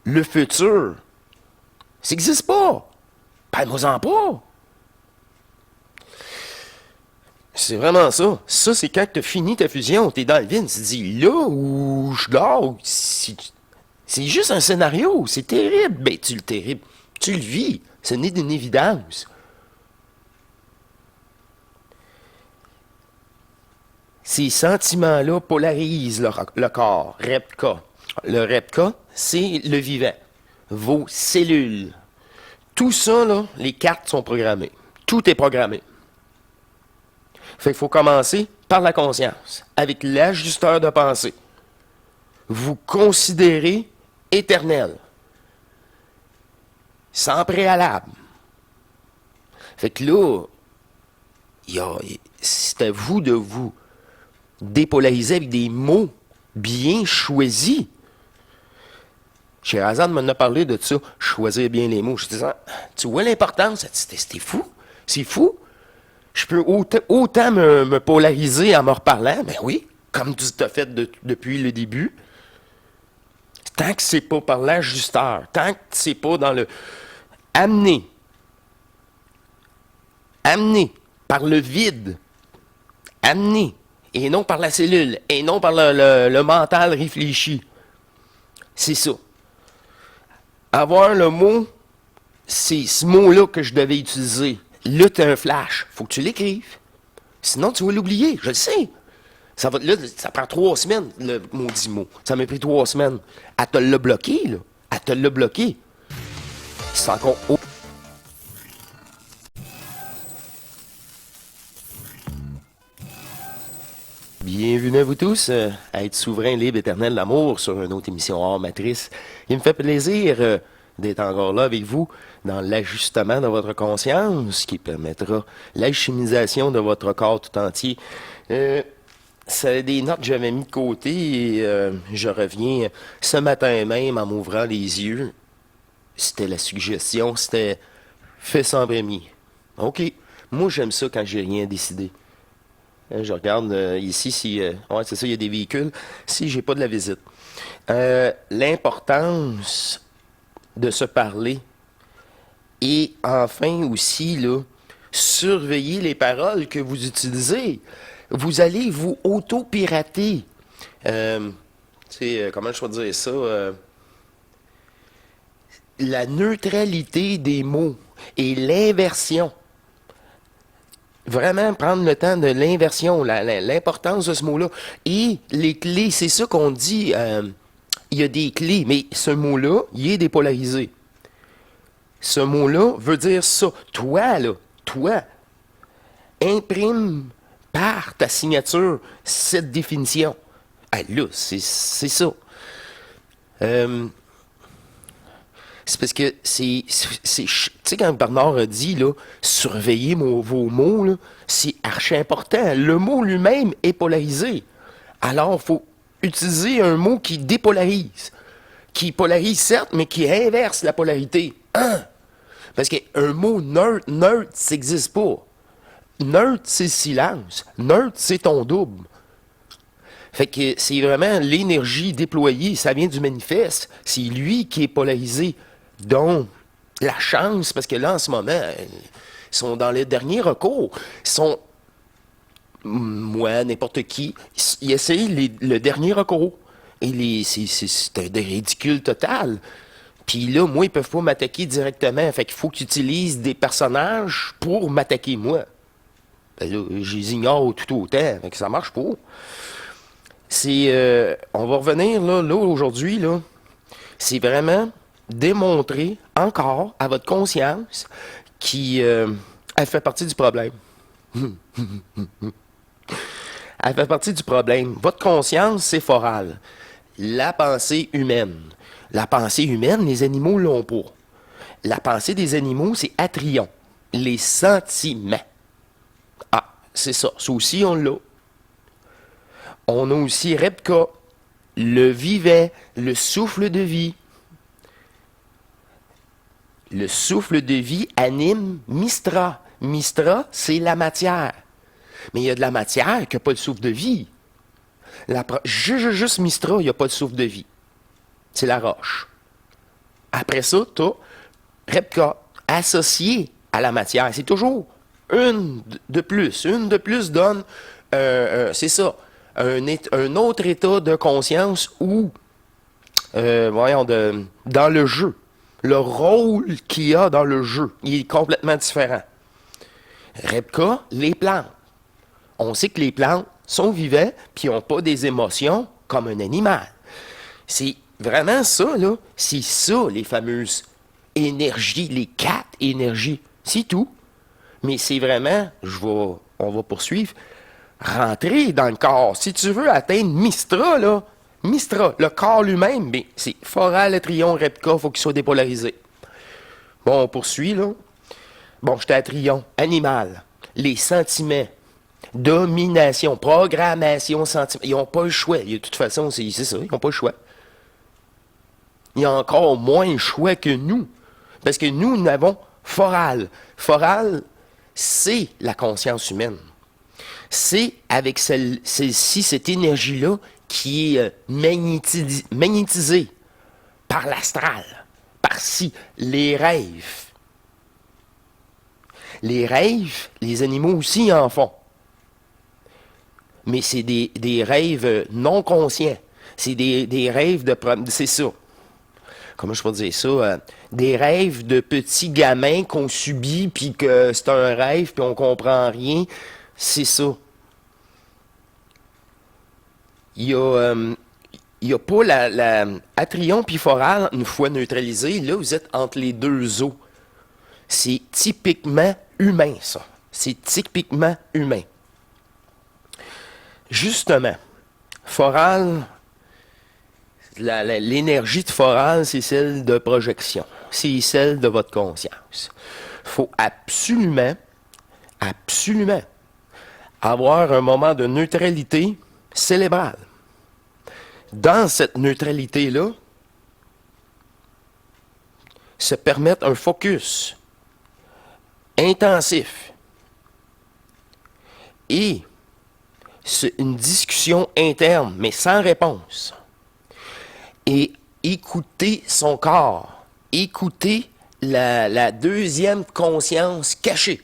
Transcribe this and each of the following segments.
Le futur, ça n'existe pas. Parle-moi-en pas. C'est vraiment ça. Ça, c'est quand tu as fini ta fusion, tu es dans le vide, tu te dis là où je dors, c'est juste un scénario, c'est terrible. Ben, tu le terrible, tu le vis, ce n'est d'une évidence. Ces sentiments-là polarisent le corps, REPCA. Le REPCA, c'est le vivant, vos cellules. Tout ça, là, les cartes sont programmées. Tout est programmé. Fait qu'il faut commencer par la conscience, avec l'ajusteur de pensée. Vous considérez éternel, sans préalable. Fait que là, c'est à vous de vous dépolariser avec des mots bien choisis. Sherazade m'en a parlé de ça, choisir bien les mots. Je disais, tu vois l'importance? C'était fou. C'est fou. Je peux autant me polariser en me reparlant, ben oui, comme tu t'as fait depuis le début. Tant que c'est pas par l'ajusteur, tant que c'est pas dans le amener par le vide, amener, et non par la cellule, et non par le mental réfléchi. C'est ça. Avoir le mot, c'est ce mot-là que je devais utiliser. Là, tu as un flash. Faut que tu l'écrives. Sinon, tu vas l'oublier. Je le sais. Ça prend 3 semaines, le maudit mot. Ça m'a pris 3 semaines. Elle te l'a bloqué, là. Elle te l'a bloqué. C'est encore... Bienvenue à vous tous à être souverain, libre, éternel d'amour sur une autre émission hors matrice. Il me fait plaisir d'être encore là avec vous dans l'ajustement de votre conscience qui permettra l'alchimisation de votre corps tout entier. C'est des notes que j'avais mis de côté et je reviens ce matin même en m'ouvrant les yeux. C'était la suggestion, c'était fait sans brémis. OK. Moi, j'aime ça quand j'ai rien décidé. Je regarde ici si... ouais, c'est ça, il y a des véhicules. Si j'ai pas de la visite. L'importance de se parler. Et enfin aussi, là, surveiller les paroles que vous utilisez. Vous allez vous auto-pirater. Comment je peux dire ça? La neutralité des mots et l'inversion. Vraiment prendre le temps de l'inversion, l'importance de ce mot-là. Et les clés, c'est ça qu'on dit, il y a des clés, mais ce mot-là, il est dépolarisé. Ce mot-là veut dire ça. Toi, là, toi, imprime par ta signature cette définition. Ah, là, c'est ça. C'est parce que tu sais, quand Bernard a dit, là, surveillez vos mots, là, c'est archi important. Le mot lui-même est polarisé. Alors, il faut utiliser un mot qui dépolarise. Qui polarise, certes, mais qui inverse la polarité. Hein? Parce qu'un mot neutre, ça n'existe pas. Neutre, c'est silence. Neutre, c'est ton double. Fait que c'est vraiment l'énergie déployée, ça vient du manifeste. C'est lui qui est polarisé. Donc, la chance, parce que là, en ce moment, ils sont dans le dernier recours. Moi, n'importe qui, ils essayent le dernier recours. Et c'est un ridicule total. Puis là, moi, ils peuvent pas m'attaquer directement. Fait qu'il faut qu'ils utilisent des personnages pour m'attaquer, moi. Ben là, je les ignore tout autant. Fait que ça marche pas. On va revenir, là aujourd'hui, là. C'est vraiment démontrer encore à votre conscience elle fait partie du problème. Elle fait partie du problème. Votre conscience, c'est foral. La pensée humaine. La pensée humaine, les animaux l'ont pas. La pensée des animaux, c'est atrion. Les sentiments. Ah, c'est ça. Ça aussi, on l'a. On a aussi Repka, le vivant, le souffle de vie. Le souffle de vie anime Mistra. Mistra, c'est la matière. Mais il y a de la matière qui n'a pas le souffle de vie. Juste Mistra, il n'y a pas de souffle de vie. C'est la roche. Après ça, tu as Repka, associé à la matière. C'est toujours une de plus. Une de plus donne, c'est ça, un autre état de conscience où, voyons, dans le jeu. Le rôle qu'il y a dans le jeu, il est complètement différent. Repka, les plantes. On sait que les plantes sont vivantes puis n'ont pas des émotions comme un animal. C'est vraiment ça, là. C'est ça, les fameuses énergies, les 4 énergies. C'est tout. Mais c'est vraiment, on va poursuivre, rentrer dans le corps. Si tu veux atteindre Mistra, là, Mistra, le corps lui-même, ben, c'est Foral, Atrion, Repka, il faut qu'il soit dépolarisé. Bon, on poursuit, là. Bon, j'étais à Trion. Animal. Les sentiments. Domination. Programmation, sentiments. Ils n'ont pas le choix. De toute façon, c'est ça. Ils n'ont pas le choix. Il y a encore moins le choix que nous. Parce que nous avons Foral. Foral, c'est la conscience humaine. C'est avec celle-ci, cette énergie-là, qui est magnétisée par l'astral, par-ci, les rêves. Les rêves, les animaux aussi en font. Mais c'est des rêves non conscients. C'est des rêves de... C'est ça. Comment je peux dire ça? Des rêves de petits gamins qu'on subit, puis que c'est un rêve, puis on comprend rien. C'est ça. Il y a pas la Atrion puis Foral, une fois neutralisé, là, vous êtes entre les deux eaux. C'est typiquement humain, ça. C'est typiquement humain. Justement, Foral, l'énergie de Foral, c'est celle de projection. C'est celle de votre conscience. Il faut absolument avoir un moment de neutralité cérébrale. Dans cette neutralité-là, se permettre un focus intensif et une discussion interne, mais sans réponse. Et écouter son corps, écouter la deuxième conscience cachée.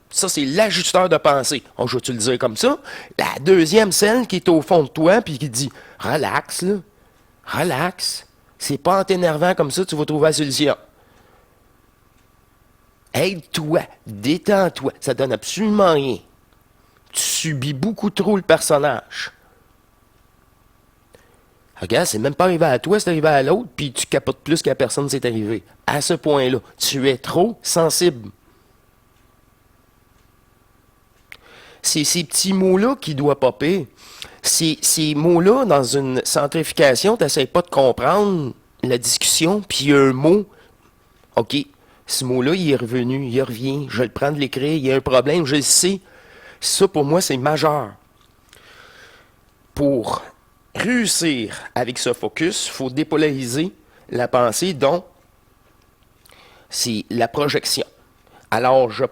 Ça, c'est l'ajusteur de pensée. Oh, je vais-tu le dire comme ça? La deuxième, celle qui est au fond de toi, puis qui dit « Relax, là. Relax. C'est pas en t'énervant comme ça que tu vas trouver la solution. Aide-toi. Détends-toi. Ça donne absolument rien. Tu subis beaucoup trop le personnage. Regarde, c'est même pas arrivé à toi, c'est arrivé à l'autre, puis tu capotes plus qu'à personne c'est arrivé. À ce point-là, tu es trop sensible. C'est ces petits mots-là qui doivent popper. Ces mots-là, dans une centrification, tu n'essaies pas de comprendre la discussion, puis il y a un mot. OK, ce mot-là, il est revenu, il revient, je vais le prendre de l'écrire, il y a un problème, je le sais. Ça, pour moi, c'est majeur. Pour réussir avec ce focus, il faut dépolariser la pensée, dont c'est la projection. Alors, je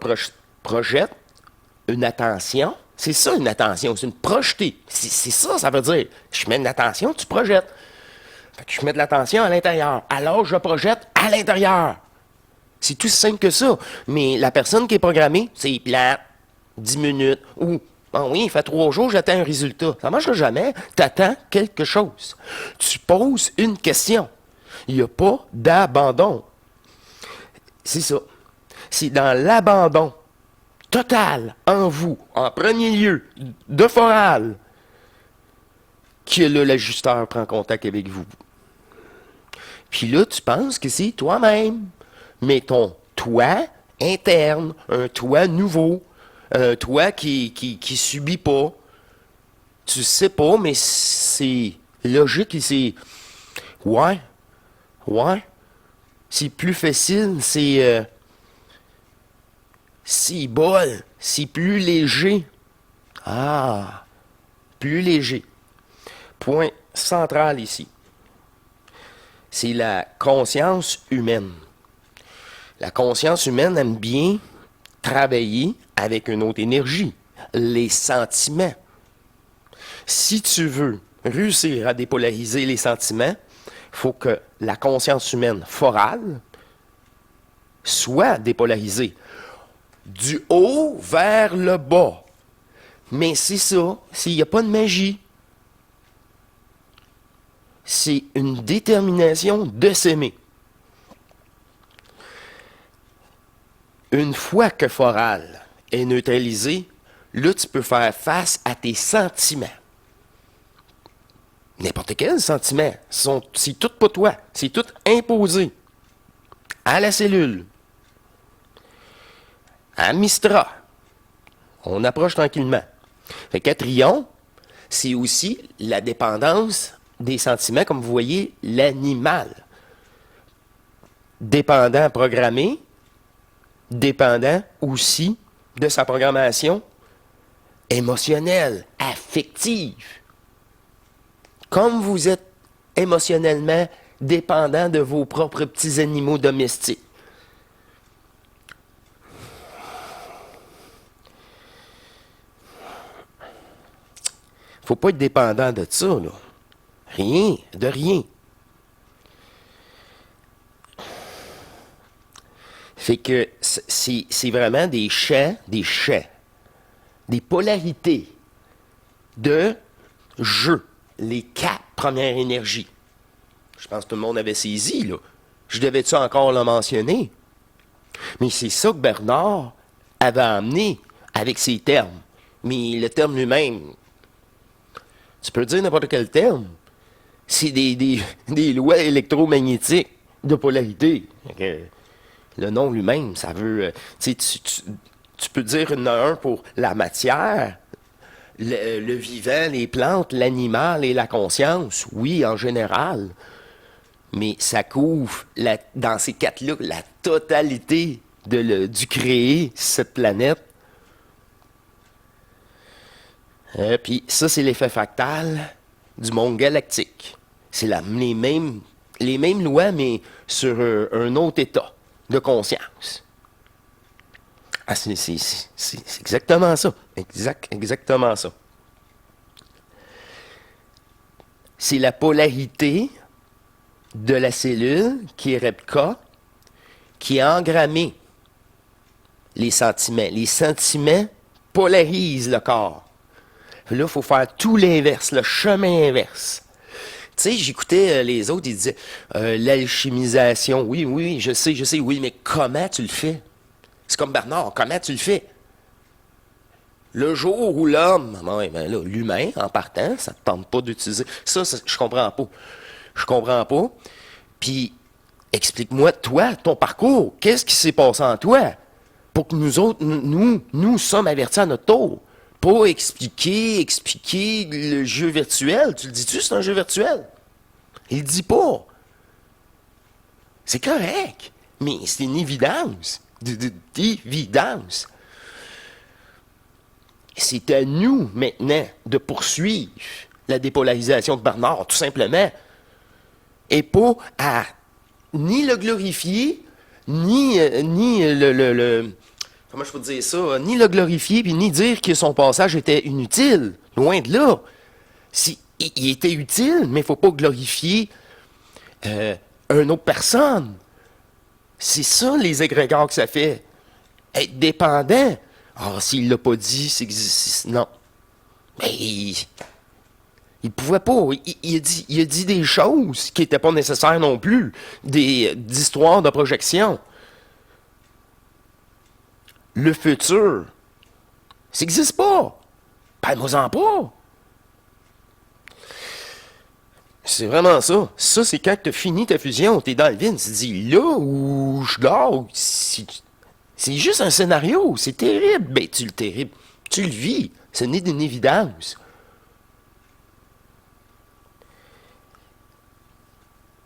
projette une attention. C'est ça, une attention. C'est une projetée. C'est ça, ça veut dire. Je mets une attention, tu projettes. Fait que je mets de l'attention à l'intérieur. Alors, je projette à l'intérieur. C'est tout simple que ça. Mais la personne qui est programmée, c'est plate, 10 minutes, ou, oh oui, il fait 3 jours, j'attends un résultat. Ça ne marchera jamais. Tu attends quelque chose. Tu poses une question. Il n'y a pas d'abandon. C'est ça. C'est dans l'abandon total en vous, en premier lieu, de Foral, que là, l'ajusteur prend contact avec vous. Puis là, tu penses que c'est toi-même. Mais ton toi interne, un toi nouveau, un toi qui subit pas, tu sais pas, mais c'est logique et c'est... Ouais, c'est plus facile, c'est bol, c'est plus léger. Ah, plus léger. Point central ici. C'est la conscience humaine. La conscience humaine aime bien travailler avec une autre énergie, les sentiments. Si tu veux réussir à dépolariser les sentiments, Il faut que la conscience humaine forale soit dépolarisée. Du haut vers le bas. Mais c'est ça, s'il n'y a pas de magie. C'est une détermination de s'aimer. Une fois que Foral est neutralisé, là, tu peux faire face à tes sentiments. N'importe quel sentiment. C'est tout pour toi. C'est tout imposé. À la cellule. À Mistra. On approche tranquillement. Fait qu'Atrion, c'est aussi la dépendance des sentiments, comme vous voyez, l'animal. Dépendant programmé, dépendant aussi de sa programmation émotionnelle, affective. Comme vous êtes émotionnellement dépendant de vos propres petits animaux domestiques. Faut pas être dépendant de ça, là. Rien, de rien. Fait que c'est vraiment des champs, des polarités de jeu. Les 4 premières énergies. Je pense que tout le monde avait saisi, là. Je devais-tu encore le mentionner? Mais c'est ça que Bernard avait amené avec ses termes. Mais le terme lui-même, tu peux dire n'importe quel terme. C'est des lois électromagnétiques de polarité. Le nom lui-même, ça veut... tu peux dire un pour la matière, le vivant, les plantes, l'animal et la conscience. Oui, en général. Mais ça couvre, dans ces 4-là, la totalité du créé, cette planète. Puis ça, c'est l'effet fractal du monde galactique. C'est les mêmes lois, mais sur un autre état de conscience. Ah, c'est exactement ça. Exactement ça. C'est la polarité de la cellule, qui est Repka, qui a engrammé les sentiments. Les sentiments polarisent le corps. Là, il faut faire tout l'inverse, le chemin inverse. Tu sais, j'écoutais les autres, ils disaient l'alchimisation. Oui, je sais, oui, mais comment tu le fais? C'est comme Bernard, comment tu le fais? Le jour où l'homme, ben là, l'humain, en partant, ça ne te tente pas d'utiliser. Ça, je comprends pas. Je comprends pas. Puis, explique-moi, toi, ton parcours, qu'est-ce qui s'est passé en toi? Pour que nous autres, nous sommes avertis à notre tour. Pas expliquer le jeu virtuel. Tu le dis-tu, c'est un jeu virtuel? Il le dit pas. C'est correct. Mais c'est une évidence. D'évidence. C'est à nous, maintenant, de poursuivre la dépolarisation de Bernard, tout simplement. Et pas à ni le glorifier, ni comment je peux dire ça? Ni le glorifier, puis ni dire que son passage était inutile. Loin de là. Il était utile, mais il ne faut pas glorifier une autre personne. C'est ça, les égrégores que ça fait. Être dépendant. Alors, s'il ne l'a pas dit, c'est que... Non. Mais il ne pouvait pas. Il a dit des choses qui n'étaient pas nécessaires non plus. D'histoires de projection. Le futur, ça n'existe pas. Parle-moi-en pas. C'est vraiment ça. Ça, c'est quand tu as fini ta fusion, tu es dans le vide, tu te dis là où je dors, c'est juste un scénario, c'est terrible. Ben, tu le vis, ce n'est d'une évidence.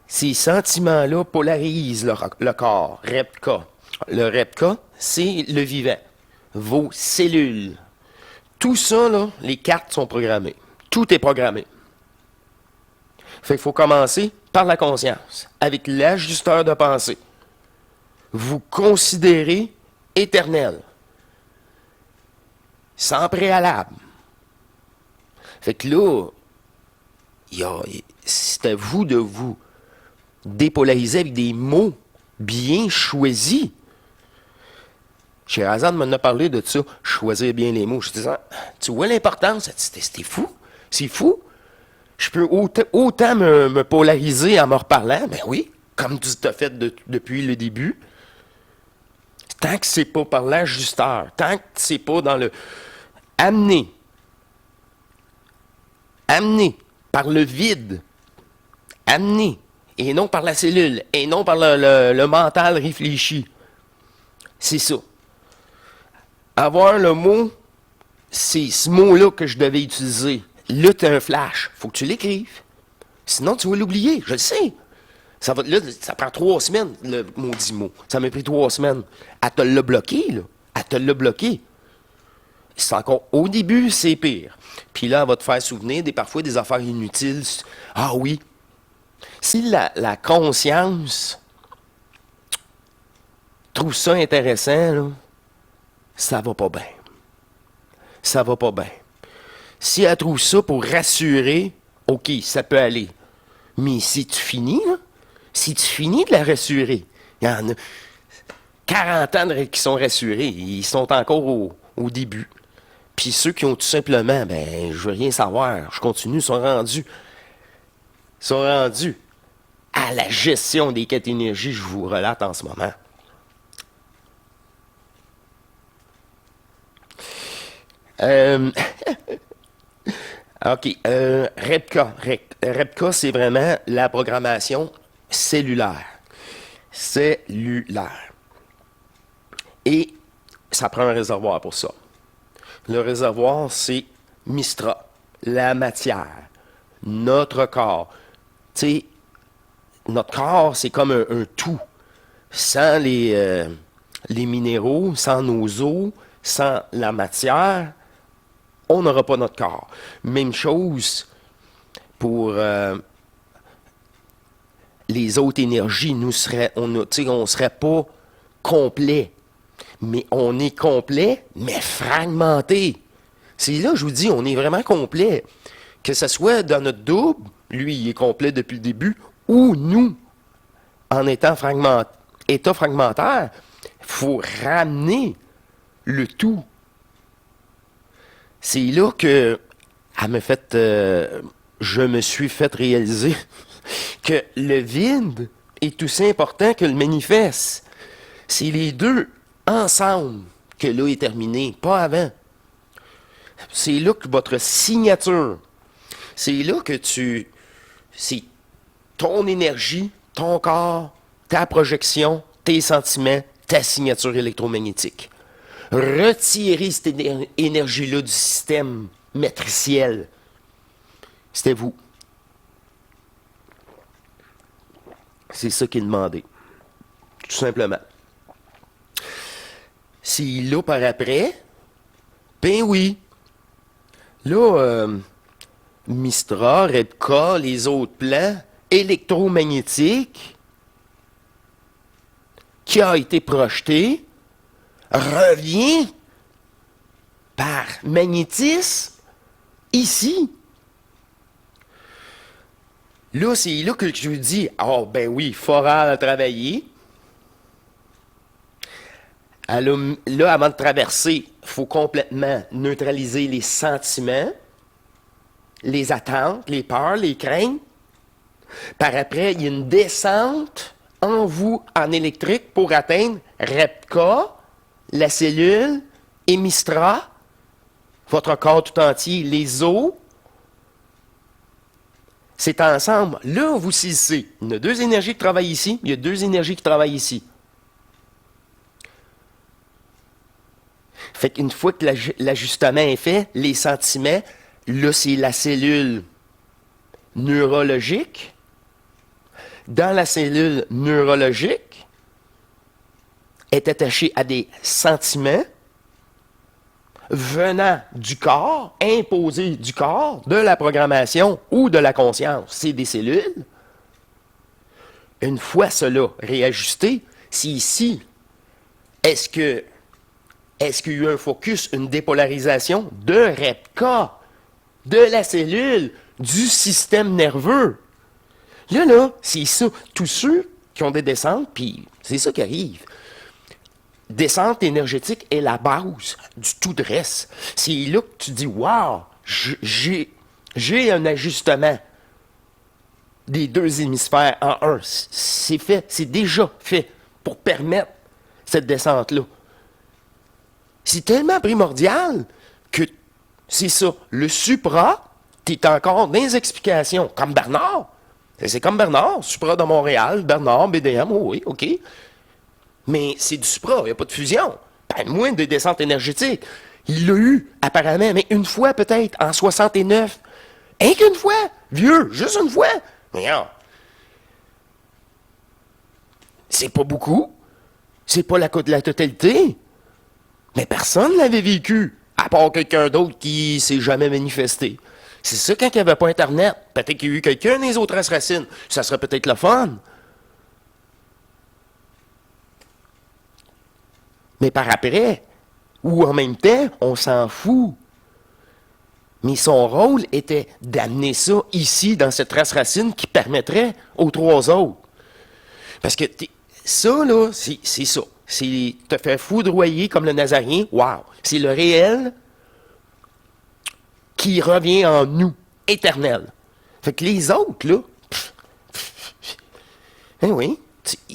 Ces sentiments-là polarisent le corps, Repka. Le Repka, c'est le vivant, vos cellules. Tout ça, là, les cartes sont programmées. Tout est programmé. Fait qu'il faut commencer par la conscience, avec l'ajusteur de pensée. Vous considérez éternel, sans préalable. Fait que là, c'est à vous de vous dépolariser avec des mots bien choisis. Sherazade m'en a parlé de ça, choisir bien les mots. Je disais, tu vois l'importance? C'était fou, c'est fou. Je peux autant me polariser en me reparlant, ben oui, comme tu t'as fait depuis le début. Tant que c'est pas par l'ajusteur, tant que c'est pas dans le... Amener par le vide, amener, et non par la cellule, et non par le mental réfléchi. C'est ça. Avoir le mot, c'est ce mot-là que je devais utiliser. Là, tu as un flash. Faut que tu l'écrives. Sinon, tu vas l'oublier. Je le sais. Là, ça prend 3 semaines, le maudit mot. Ça m'a pris 3 semaines. Elle te l'a bloqué, là. Elle te l'a bloqué. C'est encore... Au début, c'est pire. Puis là, elle va te faire souvenir parfois des affaires inutiles. Ah oui. Si la conscience trouve ça intéressant, là, ça va pas bien. Ça va pas bien. Si elle trouve ça pour rassurer, OK, ça peut aller. Mais si tu finis, là, si tu finis de la rassurer, il y en a 40 ans qui sont rassurés, ils sont encore au début. Puis ceux qui ont tout simplement, ben, je veux rien savoir, je continue, sont rendus à la gestion des 4 énergies, je vous relate en ce moment. OK. REPCA. REPCA, c'est vraiment la programmation cellulaire. Cellulaire. Et ça prend un réservoir pour ça. Le réservoir, c'est Mistra, la matière, notre corps. Tu sais, notre corps, c'est comme un tout. Sans les minéraux, sans nos os, sans la matière, on n'aura pas notre corps. Même chose pour les autres énergies. On ne serait pas complet. Mais on est complet, mais fragmenté. C'est là, je vous dis, on est vraiment complet. Que ce soit dans notre double, lui, il est complet depuis le début, ou nous, en étant état fragmentaire, il faut ramener le tout. C'est là que je me suis fait réaliser que le vide est aussi important que le manifeste. C'est les deux ensemble que là est terminé, pas avant. C'est là que votre signature, c'est là que c'est ton énergie, ton corps, ta projection, tes sentiments, ta signature électromagnétique. Retirez cette énergie-là du système matriciel. C'était vous. C'est ça qui est demandé. Tout simplement. Si là, par après, ben oui. Là, Mistra, REPCA, les autres plans électromagnétiques qui a été projeté revient par magnétisme ici. Là, c'est là que je vous dis, oh ben oui, Foral a travaillé. Là, avant de traverser, il faut complètement neutraliser les sentiments, les attentes, les peurs, les craintes. Par après, il y a une descente en vous, en électrique, pour atteindre REPCA, la cellule, et Mistra, votre corps tout entier, les os. C'est ensemble. Là, vous saisissez. Il y a 2 énergies qui travaillent ici, il y a 2 énergies qui travaillent ici. Fait qu'une fois que l'ajustement est fait, les sentiments, là, c'est la cellule neurologique. Dans la cellule neurologique, est attachée à des sentiments venant du corps, imposés du corps, de la programmation ou de la conscience. C'est des cellules. Une fois cela réajusté, c'est ici. Est-ce qu'il y a eu un focus, une dépolarisation de REPCA, de la cellule, du système nerveux? Là, c'est ça. Tous ceux qui ont des descentes, puis c'est ça qui arrive. Descente énergétique est la base du tout de reste. C'est là que tu dis, wow, j'ai un ajustement des deux hémisphères en un. C'est fait, c'est déjà fait pour permettre cette descente-là. C'est tellement primordial que c'est ça. Le supra, t'es encore dans les explications, comme Bernard. C'est comme Bernard, supra de Montréal, Bernard, BDM, oh oui, OK. Mais c'est du supra, il n'y a pas de fusion. Ben, moins de descente énergétique. Il l'a eu, apparemment, mais une fois peut-être, en 69. Rien qu'une fois, vieux, juste une fois. Mais non. C'est pas beaucoup. C'est pas la totalité. Mais personne ne l'avait vécu, à part quelqu'un d'autre qui s'est jamais manifesté. C'est ça quand il n'y avait pas Internet. Peut-être qu'il y a eu quelqu'un des autres racines. Ça serait peut-être le fun. Mais par après, ou en même temps, on s'en fout. Mais son rôle était d'amener ça ici, dans cette race racine, qui permettrait aux trois autres. Parce que ça, là, c'est ça. C'est te faire foudroyer comme le Nazarien. Wow! C'est le réel qui revient en nous, éternel. Fait que les autres, là, oui,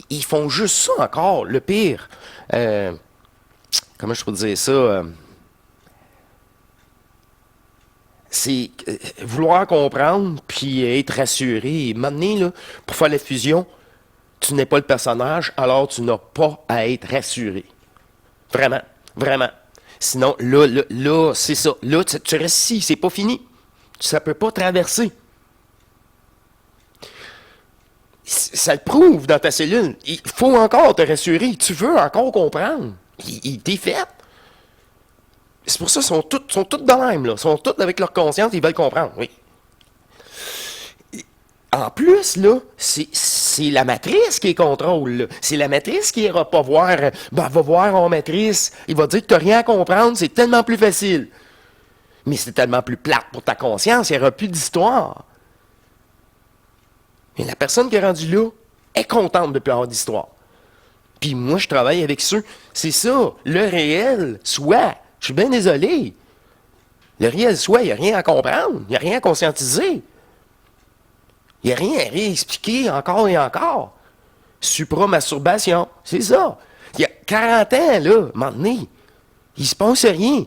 ils font juste ça encore, le pire. Comment je peux dire ça? C'est vouloir comprendre, puis être rassuré. Et maintenant, là, pour faire la fusion, tu n'es pas le personnage, alors tu n'as pas à être rassuré. Vraiment, vraiment. Sinon, là, c'est ça. Là, tu restes ici, c'est pas fini. Ça peut pas traverser. Ça le prouve dans ta cellule. Il faut encore te rassurer. Tu veux encore comprendre. Il t'est fait. C'est pour ça qu'ils sont tous de même, là. Ils sont tous avec leur conscience, ils veulent comprendre, oui. En plus, là, c'est la matrice qui contrôle, là. C'est la matrice qui ira pas voir, va voir en matrice, il va dire que tu n'as rien à comprendre, c'est tellement plus facile. Mais c'est tellement plus plate pour ta conscience, il n'y aura plus d'histoire. Mais la personne qui est rendue là est contente de plus avoir d'histoire. Puis moi, je travaille avec ceux, c'est ça, le réel, soit. Je suis bien désolé. Le réel soit, il n'y a rien à comprendre, il n'y a rien à conscientiser. Il n'y a rien à réexpliquer encore et encore. Supra-masturbation, c'est ça. Il y a 40 ans, là, à un moment donné, il ne se passe rien.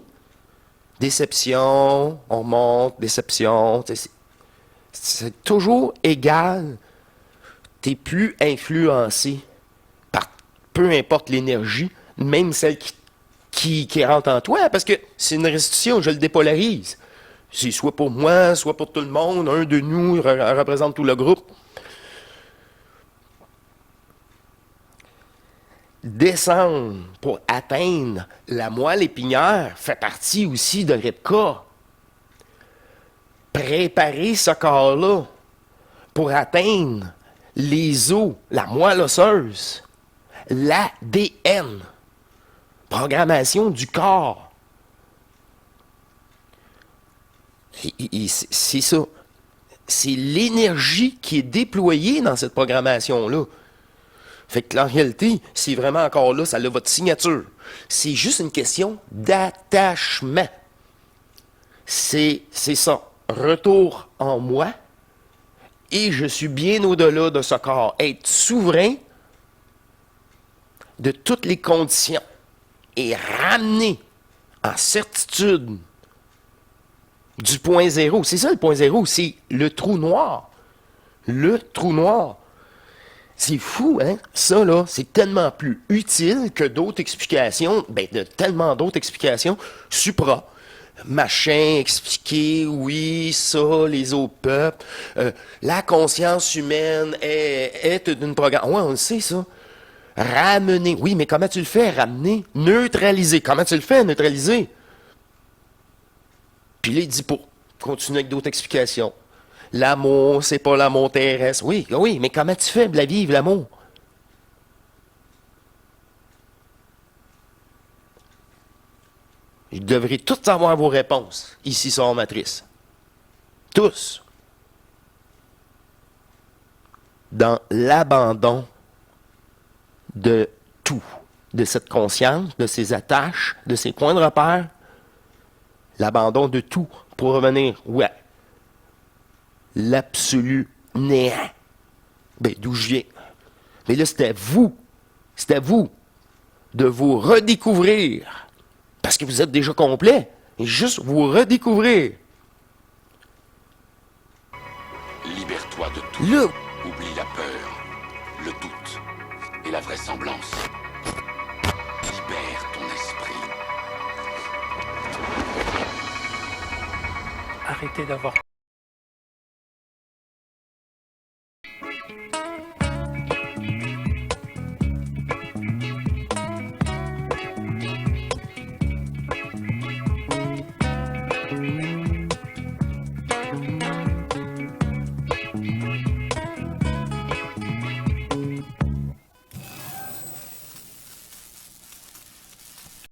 Déception, on monte, déception. C'est toujours égal. Tu n'es plus influencé par peu importe l'énergie, même celle qui rentre en toi, parce que c'est une restitution, je le dépolarise. C'est soit pour moi, soit pour tout le monde, un de nous représente tout le groupe. Descendre pour atteindre la moelle épinière fait partie aussi de Ripka. Préparer ce corps-là pour atteindre les os, la moelle osseuse, l'ADN, programmation du corps. C'est ça. C'est l'énergie qui est déployée dans cette programmation-là. Fait que en réalité, c'est vraiment encore là, ça a votre signature. C'est juste une question d'attachement. C'est ça. Retour en moi. Et je suis bien au-delà de ce corps. Être souverain de toutes les conditions. Et ramener en certitude du point zéro. C'est ça le point zéro, c'est le trou noir. Le trou noir. C'est fou, hein? Ça, là, c'est tellement plus utile que d'autres explications, de tellement d'autres explications supra. Machin, expliquer, oui, ça, les autres peuples. La conscience humaine est d'une programme. Ouais, on le sait, ça. Ramener. Oui, mais comment tu le fais, ramener? Neutraliser. Comment tu le fais, neutraliser? Puis là, il dit pour continuer avec d'autres explications. L'amour, c'est pas l'amour terrestre. Oui, oui, mais comment tu fais de la vivre, l'amour? Vous devrez tous avoir vos réponses ici sur la matrice. Tous. dans l'abandon de tout, de cette conscience, de ces attaches, de ces points de repère, l'abandon de tout pour revenir, ouais, l'absolu néant. Ben, d'où je viens. Mais là, c'était à vous de vous redécouvrir, parce que vous êtes déjà complet, et juste vous redécouvrir. Libère-toi de tout. Là, Oublie la peur, le doute et la vraisemblance. Libère ton esprit. Arrêtez d'avoir